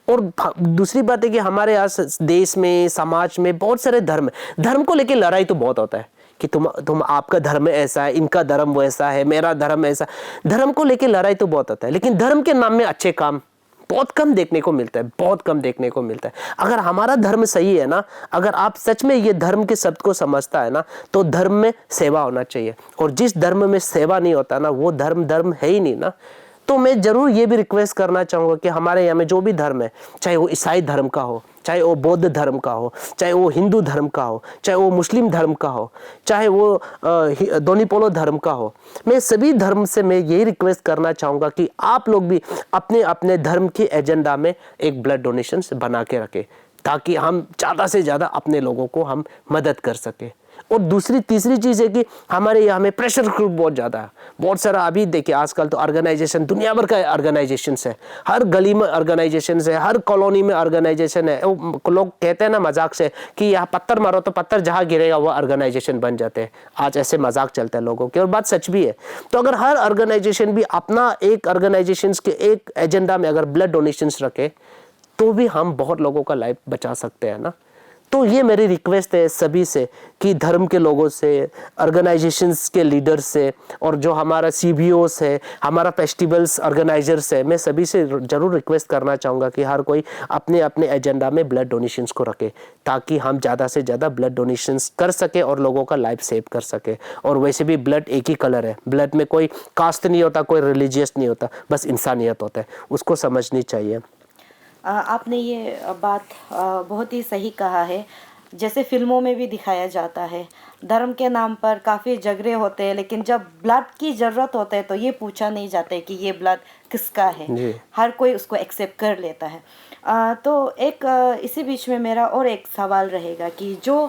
और दूसरी बात है कि हमारे यहाँ देश में, समाज में बहुत सारे धर्म को लेकर लड़ाई तो बहुत होता है कि तुम आपका धर्म ऐसा है, इनका धर्म वैसा है, मेरा धर्म ऐसा। धर्म को लेकर लड़ाई तो बहुत होता है, लेकिन धर्म के नाम में अच्छे काम बहुत कम देखने को मिलता है, बहुत कम देखने को मिलता है। अगर हमारा धर्म सही है ना, अगर आप सच में ये धर्म के शब्द को समझता है ना, तो धर्म में सेवा होना चाहिए। और जिस धर्म में सेवा नहीं होता ना, वो धर्म है ही नहीं ना। तो मैं जरूर ये भी रिक्वेस्ट करना चाहूँगा कि हमारे यहाँ में जो भी धर्म है, चाहे वो ईसाई धर्म का हो, चाहे वो बौद्ध धर्म का हो, चाहे वो हिंदू धर्म का हो, चाहे वो मुस्लिम धर्म का हो, चाहे वो दोनीपोलो धर्म का हो, मैं सभी धर्म से मैं यही रिक्वेस्ट करना चाहूँगा कि आप लोग भी अपने अपने धर्म के एजेंडा में एक ब्लड डोनेशन बना के रखें, ताकि हम ज़्यादा से ज़्यादा अपने लोगों को हम मदद कर सकें। और तीसरी चीज़ है कि हमारे यहाँ में प्रेशर ग्रुप बहुत ज़्यादा है, बहुत सारा। अभी देखिए आजकल तो ऑर्गेनाइजेशन दुनिया भर का ऑर्गेनाइजेशंस है, हर गली में ऑर्गेनाइजेशंस है, हर कॉलोनी में ऑर्गेनाइजेशन है। लोग कहते हैं ना मजाक से कि यहाँ पत्थर मारो तो पत्थर जहाँ गिरेगा वो ऑर्गेनाइजेशन बन जाते हैं। आज ऐसे मजाक चलता है लोगों के, और बात सच भी है। तो अगर हर ऑर्गेनाइजेशन भी अपना एक ऑर्गेनाइजेशन के एक एजेंडा में अगर ब्लड डोनेशंस रखे तो भी हम बहुत लोगों का लाइफ बचा सकते हैं ना। तो ये मेरी रिक्वेस्ट है सभी से कि धर्म के लोगों से, ऑर्गेनाइजेशंस के लीडर्स से, और जो हमारा CBOs है, हमारा फेस्टिवल्स ऑर्गेनाइजर्स है, मैं सभी से जरूर रिक्वेस्ट करना चाहूँगा कि हर कोई अपने अपने एजेंडा में ब्लड डोनेशंस को रखे, ताकि हम ज़्यादा से ज़्यादा ब्लड डोनेशंस कर सके और लोगों का लाइफ सेव कर सके। और वैसे भी ब्लड एक ही कलर है, ब्लड में कोई कास्ट नहीं होता, कोई रिलीजियस नहीं होता, बस इंसानियत होता है, उसको समझनी चाहिए। आपने ये बात बहुत ही सही कहा है। जैसे फिल्मों में भी दिखाया जाता है, धर्म के नाम पर काफ़ी झगड़े होते हैं, लेकिन जब ब्लड की ज़रूरत होता है तो ये पूछा नहीं जाता है कि ये ब्लड किसका है, हर कोई उसको एक्सेप्ट कर लेता है। तो इसी बीच में मेरा और एक सवाल रहेगा कि जो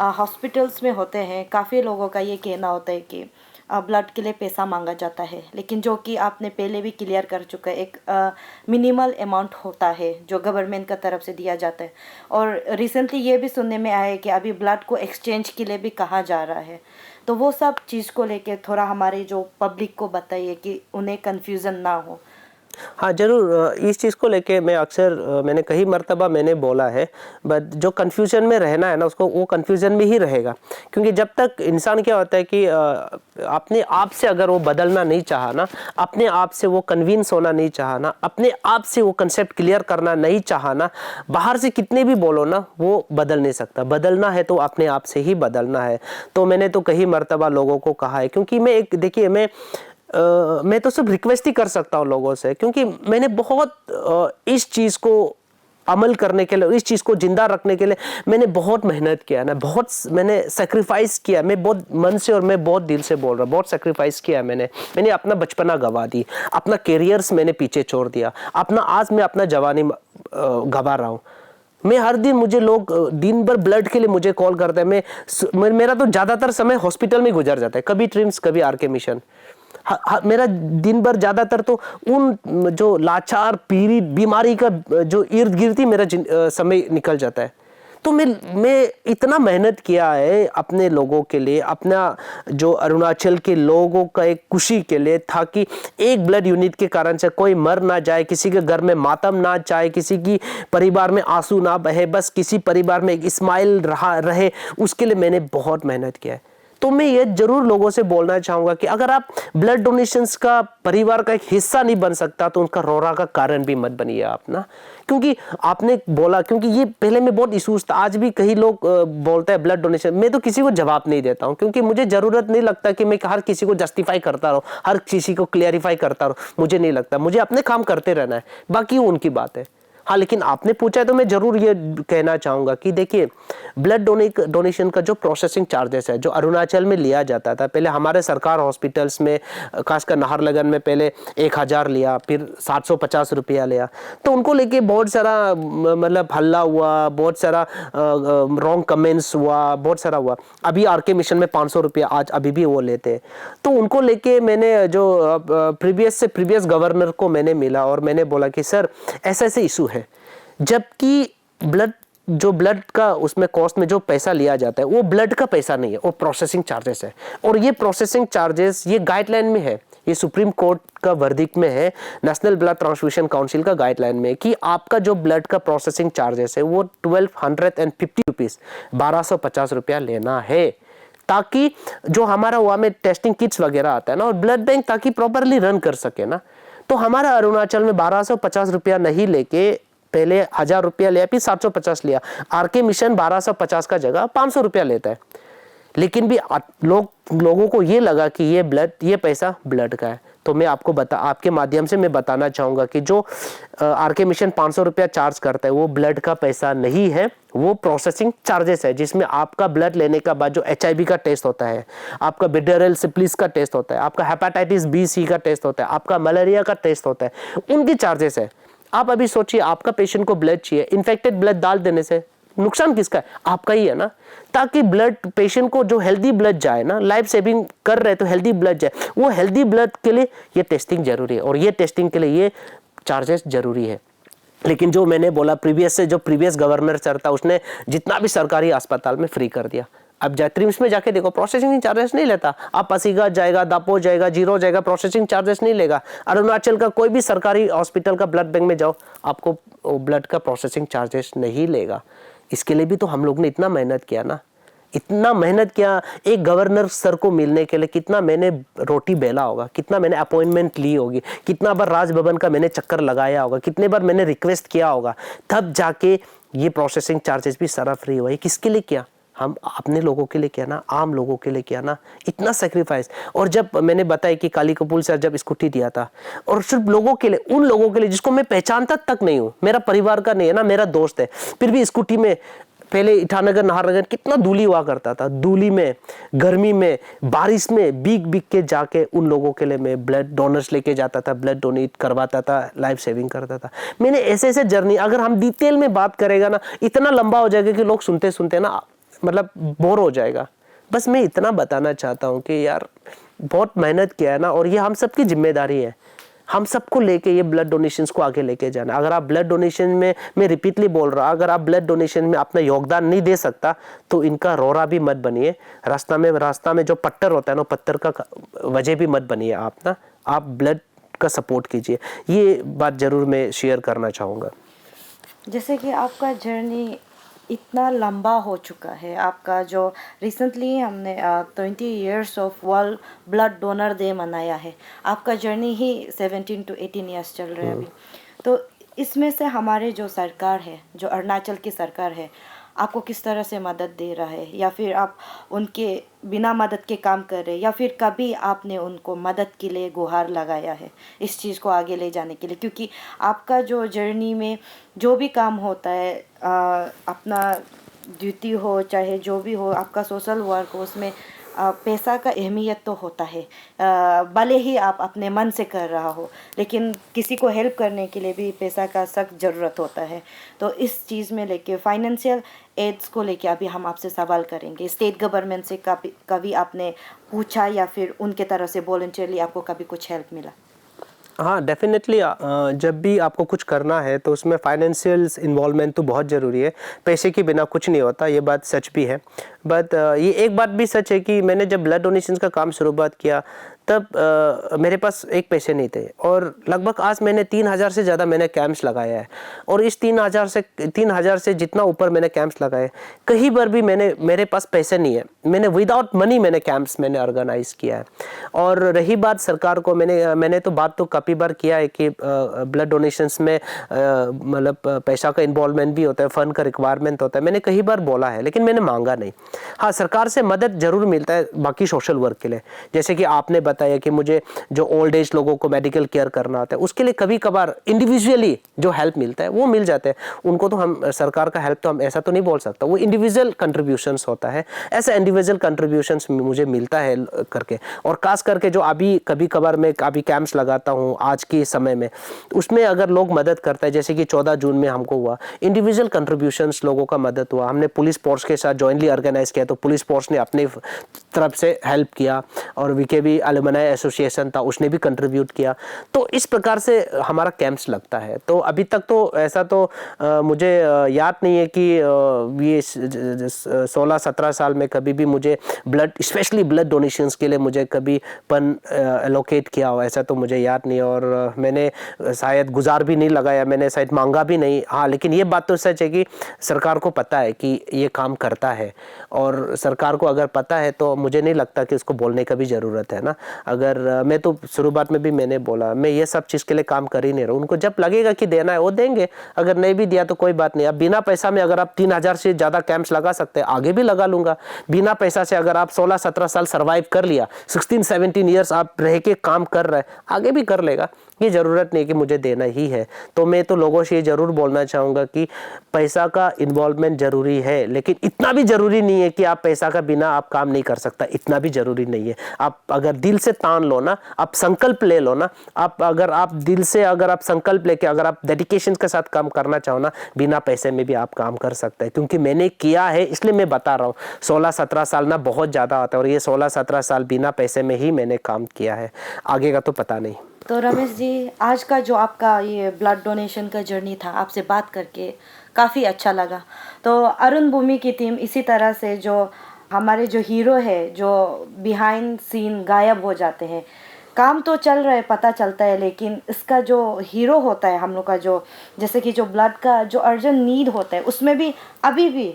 हॉस्पिटल्स में होते हैं, काफ़ी लोगों का ये कहना होता है कि ब्लड के लिए पैसा मांगा जाता है, लेकिन जो कि आपने पहले भी क्लियर कर चुका है, एक मिनिमल अमाउंट होता है जो गवर्नमेंट का तरफ से दिया जाता है। और रिसेंटली ये भी सुनने में आया है कि अभी ब्लड को एक्सचेंज के लिए भी कहा जा रहा है। तो वो सब चीज़ को लेके थोड़ा हमारे जो पब्लिक को बताइए कि उन्हें कन्फ्यूज़न ना हो। हाँ ज़रूर, इस चीज़ को लेके मैं अक्सर मैंने कई मर्तबा मैंने बोला है, बट जो कन्फ्यूज़न में रहना है ना, उसको वो कन्फ्यूज़न में ही रहेगा। क्योंकि जब तक इंसान क्या होता है कि अपने आप से अगर वो बदलना नहीं चाहा ना, अपने आप से वो कन्विंस होना नहीं चाहा ना, अपने आप से वो कंसेप्ट क्लियर करना नहीं चाहा ना, बाहर से कितने भी बोलो ना, वो बदल नहीं सकता। बदलना है तो अपने आप से ही बदलना है। तो मैंने तो कई मर्तबा लोगों को कहा है, क्योंकि मैं तो सिर्फ रिक्वेस्ट ही कर सकता हूँ लोगों से, क्योंकि मैंने बहुत इस चीज़ को अमल करने के लिए, इस चीज़ को जिंदा रखने के लिए मैंने बहुत मेहनत किया ना, मैंने सेक्रीफाइस किया। मैं बहुत मन से और मैं बहुत दिल से बोल रहा हूँ, बहुत सेक्रीफाइस किया मैंने अपना बचपना गवा दी, अपना कैरियर्स मैंने पीछे छोड़ दिया, आज मैं अपना जवानी गवा रहा हूँ। मैं हर दिन, मुझे लोग दिन भर ब्लड के लिए मुझे कॉल करते हैं। मेरा तो ज़्यादातर समय हॉस्पिटल में गुजर जाता है, कभी ट्रिम्स, कभी RK मिशन। मेरा दिन भर ज़्यादातर तो उन जो लाचार पीड़ित बीमारी का जो इर्द गिर्द ही मेरा समय निकल जाता है। तो मैं इतना मेहनत किया है अपने लोगों के लिए, अपना जो अरुणाचल के लोगों का एक खुशी के लिए, ताकि एक ब्लड यूनिट के कारण से कोई मर ना जाए, किसी के घर में मातम ना जाए, किसी की परिवार में आंसू ना बहे, बस किसी परिवार में एक स्माइल रहे, उसके लिए मैंने बहुत मेहनत किया है। तो मैं ये जरूर लोगों से बोलना चाहूँगा कि अगर आप ब्लड डोनेशंस का परिवार का एक हिस्सा नहीं बन सकता तो उनका रोना का कारण भी मत बनिए आप ना। क्योंकि आपने बोला, क्योंकि ये पहले में बहुत इशूज था, आज भी कई लोग बोलते हैं ब्लड डोनेशन। मैं तो किसी को जवाब नहीं देता हूँ, क्योंकि मुझे ज़रूरत नहीं लगता कि मैं हर किसी को जस्टिफाई करता रहूँ, हर किसी को क्लियरिफाई करता रहूँ। मुझे नहीं लगता, मुझे अपने काम करते रहना है, बाकी उनकी बात है। हाँ, लेकिन आपने पूछा है तो मैं ज़रूर ये कहना चाहूँगा कि देखिए, ब्लड डोनेशन का जो प्रोसेसिंग चार्जेस है जो अरुणाचल में लिया जाता था, पहले हमारे सरकार हॉस्पिटल्स में, खासकर नाहरलगन में पहले 1000 लिया, फिर 750 रुपया लिया, तो उनको लेके बहुत सारा मतलब हल्ला हुआ, बहुत सारा रॉन्ग कमेंट्स हुआ, बहुत सारा हुआ। अभी आरके मिशन में 500 रुपया आज अभी भी वो लेते हैं। तो उनको लेके मैंने जो प्रीवियस गवर्नर को मैंने मिला और मैंने बोला कि सर ऐसा ऐसे इशू है, जबकि ब्लड का उसमें कॉस्ट में जो पैसा लिया जाता है वो ब्लड का पैसा नहीं है, वो प्रोसेसिंग चार्जेस है। और ये प्रोसेसिंग चार्जेस ये गाइडलाइन में है, ये सुप्रीम कोर्ट का वर्डिक्ट में है, नेशनल ब्लड ट्रांसफ्यूजन काउंसिल का गाइडलाइन में, कि आपका जो ब्लड का प्रोसेसिंग चार्जेस है वो 1250 रुपीज 1250 रुपया लेना है, ताकि जो हमारा वहाँ में टेस्टिंग किट्स वगैरह आता है ना, और ब्लड बैंक ताकि प्रॉपरली रन कर सके ना। तो हमारा अरुणाचल में 1250 रुपया नहीं लेके पहले 1000 रुपया लिया, फिर 750 लिया। आरके मिशन 1250 का जगह 500 रुपया लेता है, लेकिन भी लोगों को ये लगा कि ये पैसा ब्लड का है। तो मैं आपके माध्यम से मैं बताना चाहूँगा कि जो आरके मिशन 500 रुपया चार्ज करता है वो ब्लड का पैसा नहीं है, वो प्रोसेसिंग चार्जेस है, जिसमें आपका ब्लड लेने का बाद जो HIV का टेस्ट होता है, आपका बिडेरल सिप्लिस का टेस्ट होता है, आपका हेपेटाइटिस B-C का टेस्ट होता है, आपका मलेरिया का टेस्ट होता है, उनकी चार्जेस है। आप अभी सोचिए, आपका पेशेंट को ब्लड चाहिए, इन्फेक्टेड ब्लड डाल देने से नुकसान किसका है? आपका ही है ना। ताकि ब्लड पेशेंट को जो हेल्दी ब्लड जाए ना, लाइफ सेविंग कर रहे तो हेल्दी ब्लड जाए, वो हेल्दी ब्लड के लिए ये टेस्टिंग जरूरी है, और ये टेस्टिंग के लिए ये चार्जेस जरूरी है। लेकिन जो मैंने बोला, प्रीवियस गवर्नर सर था, उसने जितना भी सरकारी अस्पताल में फ्री कर दिया। अब ट्रिम्स में जाके देखो, प्रोसेसिंग चार्जेस नहीं लेता। आप पासीघाट जाएगा, दापो जाएगा, जीरो जाएगा, प्रोसेसिंग चार्जेस नहीं लेगा। अरुणाचल का कोई भी सरकारी हॉस्पिटल का ब्लड बैंक में जाओ, आपको ब्लड का प्रोसेसिंग चार्जेस नहीं लेगा। इसके लिए भी तो हम लोग ने इतना मेहनत किया ना, इतना मेहनत किया। एक गवर्नर सर को मिलने के लिए कितना मैंने रोटी बेला होगा, कितना मैंने अपॉइंटमेंट ली होगी, कितना बार राजभवन का मैंने चक्कर लगाया होगा, कितने बार मैंने रिक्वेस्ट किया होगा, तब जाके ये प्रोसेसिंग चार्जेस भी सारा फ्री हुआ। किसके लिए किया? हम अपने लोगों के लिए किया ना, आम लोगों के लिए किया ना, इतना सेक्रीफाइस। और जब मैंने बताया कि काली कपूर सर जब स्कूटी दिया था, और सिर्फ लोगों के लिए, उन लोगों के लिए जिसको मैं पहचानता तक नहीं हूँ, मेरा परिवार का नहीं है ना, मेरा दोस्त है, फिर भी स्कूटी में, पहले ईटानगर नाहरलगुन कितना धूली हुआ करता था, धूली में, गर्मी में, बारिश में, बीक के जाके उन लोगों के लिए मैं ब्लड डोनर्स लेके जाता था, ब्लड डोनेट करवाता था, लाइफ सेविंग करता था। मैंने ऐसे जर्नी, अगर हम डिटेल में बात करेगा ना, इतना लंबा हो जाएगा कि लोग सुनते सुनते ना मतलब बोर हो जाएगा। बस मैं इतना बताना चाहता हूँ कि यार बहुत मेहनत किया है ना, और ये हम सबकी जिम्मेदारी है, हम सबको लेके ये ब्लड डोनेशंस को आगे लेके जाना। अगर आप ब्लड डोनेशन में, मैं रिपीटली बोल रहा, अगर आप ब्लड डोनेशन में अपना योगदान नहीं दे सकता तो इनका रोरा भी मत बनिए। रास्ता में जो पत्थर होता है ना, पत्थर का वजह भी मत बनिए आप ना, आप ब्लड का सपोर्ट कीजिए। ये बात जरूर मैं शेयर करना चाहूँगा। जैसे कि आपका जर्नी इतना लंबा हो चुका है, आपका जो रिसेंटली हमने 20 years of world blood donor day मनाया है, आपका जर्नी ही 17 to 18 इयर्स चल रहा है अभी। तो इसमें से हमारे जो सरकार है, जो अरुणाचल की सरकार है, आपको किस तरह से मदद दे रहा है, या फिर आप उनके बिना मदद के काम कर रहे हैं, या फिर कभी आपने उनको मदद के लिए गुहार लगाया है इस चीज़ को आगे ले जाने के लिए? क्योंकि आपका जो जर्नी में जो भी काम होता है, अपना ड्यूटी हो चाहे जो भी हो, आपका सोशल वर्क हो, उसमें पैसा का अहमियत तो होता है, भले ही आप अपने मन से कर रहा हो, लेकिन किसी को हेल्प करने के लिए भी पैसा का सख्त ज़रूरत होता है। तो इस चीज़ में लेके, फाइनेंशियल एड्स को लेके अभी हम आपसे सवाल करेंगे। स्टेट गवर्नमेंट से कभी आपने पूछा, या फिर उनके तरफ से वॉलंटियरली आपको कभी कुछ हेल्प मिला? हाँ, डेफिनेटली जब भी आपको कुछ करना है तो उसमें फाइनेंशियल इन्वॉल्वमेंट तो बहुत ज़रूरी है। पैसे के बिना कुछ नहीं होता, ये बात सच भी है। बट ये एक बात भी सच है कि मैंने जब ब्लड डोनेशन का काम शुरुआत किया तब मेरे पास एक पैसे नहीं थे, और लगभग आज मैंने 3000 से ज़्यादा मैंने कैंप्स लगाया है। और इस 3000 से जितना ऊपर मैंने कैंप्स लगाए, कहीं बार भी मेरे पास पैसे नहीं है, मैंने विदाउट मनी मैंने कैंप्स मैंने ऑर्गेनाइज किया है। और रही बात सरकार को, मैंने तो बात तो काफ़ी बार किया है कि ब्लड डोनेशंस में मतलब पैसा का इन्वॉल्वमेंट भी होता है, फंड का रिक्वायरमेंट होता है, मैंने कई बार बोला है, लेकिन मैंने मांगा नहीं। हाँ, सरकार से मदद जरूर मिलता है बाकी सोशल वर्क के लिए, जैसे कि आपने बताया कि मुझे जो ओल्ड एज लोगों को मेडिकल केयर करना होता है, उसके लिए कभी कभार इंडिविजुअली जो हेल्प मिलता है वो मिल जाता है उनको। तो हम सरकार का हेल्प तो हम ऐसा तो नहीं बोल सकता, वो इंडिविजुअल कंट्रीब्यूशंस होता है। ऐसा इंडिविजुअल कंट्रीब्यूशंस मुझे मिलता है करके। और खास करके जो अभी कभी कभार मैं अभी कैंप्स लगाता हूँ आज के समय में, उसमें अगर लोग मदद करते हैं, जैसे कि 14 जून में हमको हुआ, इंडिविजुअल कंट्रीब्यूशंस लोगों का मदद हुआ। हमने पुलिस फोर्स के साथ जॉइंटली ऑर्गेनाइज किया, तो पुलिस फोर्स ने अपनी तरफ से हेल्प किया, और वीकेबी अलुमनाई एसोसिएशन था उसने भी कंट्रीब्यूट किया। तो इस प्रकार से हमारा कैंप्स लगता है। तो अभी तक तो ऐसा तो मुझे याद नहीं है कि ये 16-17 साल में कभी भी मुझे ब्लड, स्पेशली ब्लड डोनेशंस के लिए मुझे कभी फंड एलोकेट किया हो, ऐसा तो मुझे याद नहीं। और मैंने शायद गुजार भी नहीं लगाया, मैंने शायद मांगा भी नहीं। हाँ, लेकिन ये बात तो सच है कि सरकार को पता है कि ये काम करता है, और सरकार को अगर पता है तो मुझे नहीं लगता कि उसको बोलने का भी ज़रूरत है ना। अगर मैं तो शुरुआत में भी मैंने बोला, मैं ये सब चीज़ के लिए काम कर ही नहीं रहा हूँ। उनको जब लगेगा कि देना है वो देंगे, अगर नहीं भी दिया तो कोई बात नहीं। अब बिना पैसा में अगर आप 3000 से ज़्यादा कैंप्स लगा सकते हैं, आगे भी लगा लूँगा। बिना पैसा से अगर आप 16-17 साल सर्वाइव कर लिया, 16-17 ईयर्स आप रह के काम कर रहे हैं, आगे भी कर लेगा। ये ज़रूरत नहीं कि मुझे देना ही है। तो मैं तो लोगों से ये ज़रूर बोलना चाहूँगा कि पैसा का इन्वॉल्वमेंट ज़रूरी है, लेकिन इतना भी ज़रूरी नहीं है कि आप पैसा का बिना आप काम नहीं कर सकता, इतना भी ज़रूरी नहीं है। आप अगर दिल से तान लो ना, आप संकल्प ले लो ना, अगर आप दिल से अगर आप संकल्प लेके अगर आप डेडिकेशन के साथ काम करना चाहो ना, बिना पैसे में भी आप काम कर सकते हैं। क्योंकि मैंने किया है, इसलिए मैं बता रहा हूँ। 16-17 साल ना बहुत ज़्यादा आता है, और ये 16-17 साल बिना पैसे में ही मैंने काम किया है, आगे का तो पता नहीं। तो रमेश जी, आज का जो आपका ये ब्लड डोनेशन का जर्नी था, आपसे बात करके काफ़ी अच्छा लगा। तो अरुण भूमि की टीम इसी तरह से, जो हमारे जो हीरो है जो बिहाइंड सीन गायब हो जाते हैं, काम तो चल रहा है पता चलता है, लेकिन इसका जो हीरो होता है हम लोग का, जो जैसे कि जो ब्लड का जो अर्जेंट नीड होता है, उसमें भी अभी भी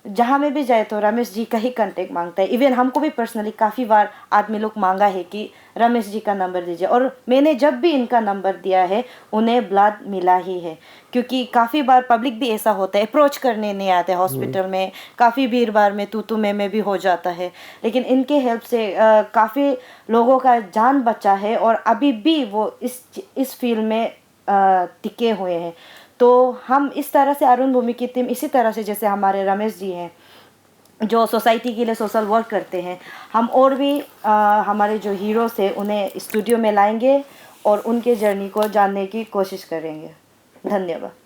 जहाँ में भी जाए तो रमेश जी का ही कांटेक्ट मांगता है। इवन हमको भी पर्सनली काफ़ी बार आदमी लोग मांगा है कि रमेश जी का नंबर दीजिए, और मैंने जब भी इनका नंबर दिया है उन्हें ब्लड मिला ही है। क्योंकि काफ़ी बार पब्लिक भी ऐसा होता है, अप्रोच करने नहीं आते हॉस्पिटल में, काफ़ी भीड़ भाड़ में तू में भी हो जाता है, लेकिन इनके हेल्प से काफ़ी लोगों का जान बचा है, और अभी भी वो इस फील्ड में टिके हुए हैं। तो हम इस तरह से अरुण भूमि की टीम इसी तरह से, जैसे हमारे रमेश जी हैं जो सोसाइटी के लिए सोशल वर्क करते हैं, हम और भी हमारे जो हीरोज़ हैं उन्हें स्टूडियो में लाएंगे और उनके जर्नी को जानने की कोशिश करेंगे। धन्यवाद।